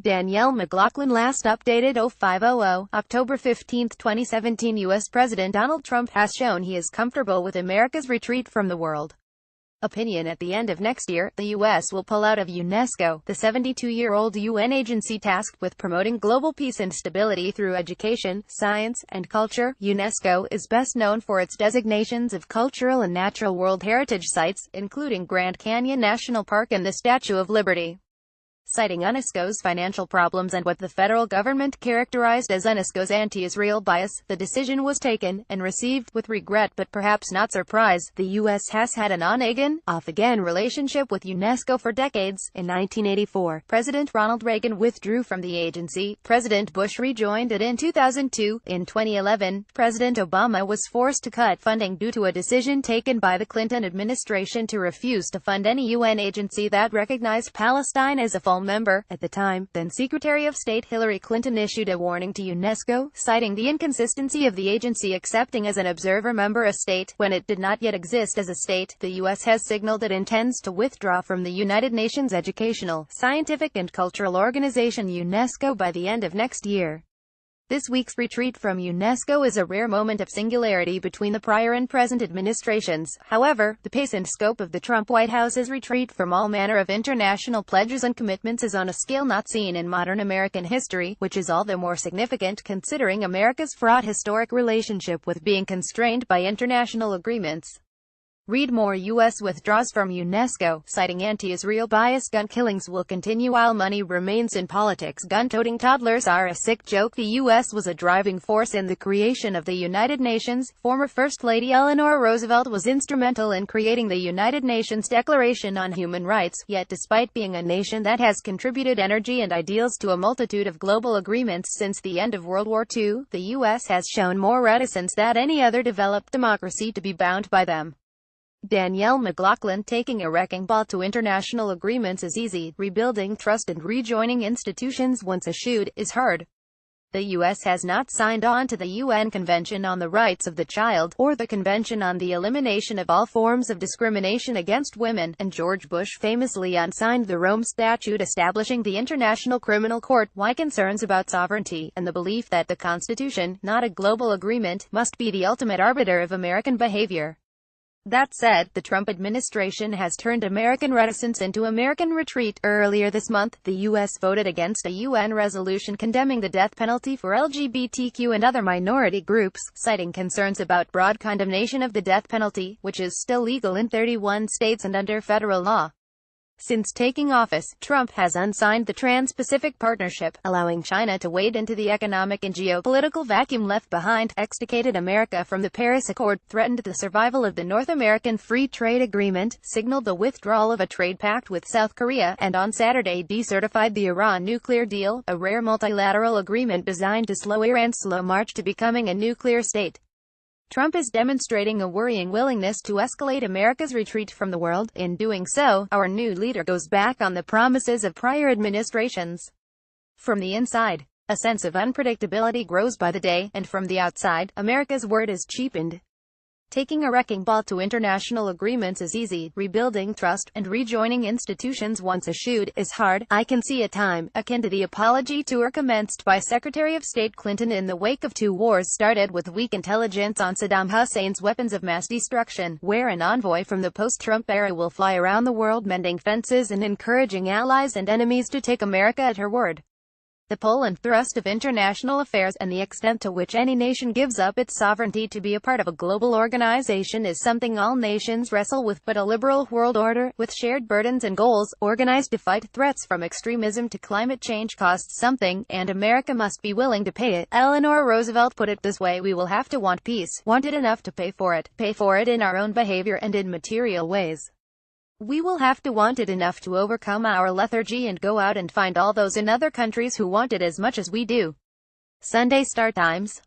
DANIELLE MCLAUGHLIN Last updated 0500, October 15, 2017. U.S. President Donald Trump has shown he is comfortable with America's retreat from the world opinion. At the end of next year, the U.S. will pull out of UNESCO, the 72-year-old UN agency tasked with promoting global peace and stability through education, science, and culture. UNESCO is best known for its designations of cultural and natural World Heritage Sites, including Grand Canyon National Park and the Statue of Liberty. Citing UNESCO's financial problems and what the federal government characterized as UNESCO's anti-Israel bias, the decision was taken, and received, with regret but perhaps not surprise. The U.S. has had an on-again, off-again relationship with UNESCO for decades. In 1984, President Ronald Reagan withdrew from the agency. President Bush rejoined it in 2002. In 2011, President Obama was forced to cut funding due to a decision taken by the Clinton administration to refuse to fund any UN agency that recognized Palestine as a full member. At the time, then Secretary of State Hillary Clinton issued a warning to UNESCO, citing the inconsistency of the agency accepting as an observer member a state, when it did not yet exist as a state. The U.S. has signaled it intends to withdraw from the United Nations Educational, Scientific and Cultural Organization UNESCO by the end of next year. This week's retreat from UNESCO is a rare moment of singularity between the prior and present administrations. However, the pace and scope of the Trump White House's retreat from all manner of international pledges and commitments is on a scale not seen in modern American history, which is all the more significant considering America's fraught historic relationship with being constrained by international agreements. Read more. U.S. withdraws from UNESCO, citing anti-Israel bias. Gun killings will continue while money remains in politics. Gun-toting toddlers are a sick joke. The U.S. was a driving force in the creation of the United Nations. Former First Lady Eleanor Roosevelt was instrumental in creating the United Nations Declaration on Human Rights. Yet despite being a nation that has contributed energy and ideals to a multitude of global agreements since the end of World War II, the U.S. has shown more reticence than any other developed democracy to be bound by them. DANIELLE MCLAUGHLin taking a wrecking ball to international agreements is easy. Rebuilding trust and rejoining institutions once eschewed is hard. The U.S. has not signed on to the UN Convention on the Rights of the Child, or the Convention on the Elimination of All Forms of Discrimination Against Women, and George Bush famously unsigned the Rome Statute establishing the International Criminal Court. Why concerns about sovereignty, and the belief that the Constitution, not a global agreement, must be the ultimate arbiter of American behavior. That said, the Trump administration has turned American reticence into American retreat. Earlier this month, the U.S. voted against a UN resolution condemning the death penalty for LGBTQ and other minority groups, citing concerns about broad condemnation of the death penalty, which is still legal in 31 states and under federal law. Since taking office, Trump has unsigned the Trans-Pacific Partnership, allowing China to wade into the economic and geopolitical vacuum left behind, extricated America from the Paris Accord, threatened the survival of the North American Free Trade Agreement, signaled the withdrawal of a trade pact with South Korea, and on Saturday decertified the Iran nuclear deal, a rare multilateral agreement designed to slow Iran's slow march to becoming a nuclear state. Trump is demonstrating a worrying willingness to escalate America's retreat from the world. In doing so, our new leader goes back on the promises of prior administrations. From the inside, a sense of unpredictability grows by the day, and from the outside, America's word is cheapened. Taking a wrecking ball to international agreements is easy. Rebuilding trust and rejoining institutions once eschewed is hard. I can see a time, akin to the apology tour commenced by Secretary of State Clinton in the wake of two wars started with weak intelligence on Saddam Hussein's weapons of mass destruction, where an envoy from the post-Trump era will fly around the world mending fences and encouraging allies and enemies to take America at her word. The pull and thrust of international affairs, and the extent to which any nation gives up its sovereignty to be a part of a global organization is something all nations wrestle with, but a liberal world order, with shared burdens and goals, organized to fight threats from extremism to climate change costs something, and America must be willing to pay it. Eleanor Roosevelt put it this way: we will have to want peace, want it enough to pay for it in our own behavior and in material ways. We will have to want it enough to overcome our lethargy and go out and find all those in other countries who want it as much as we do. Sunday Star Times.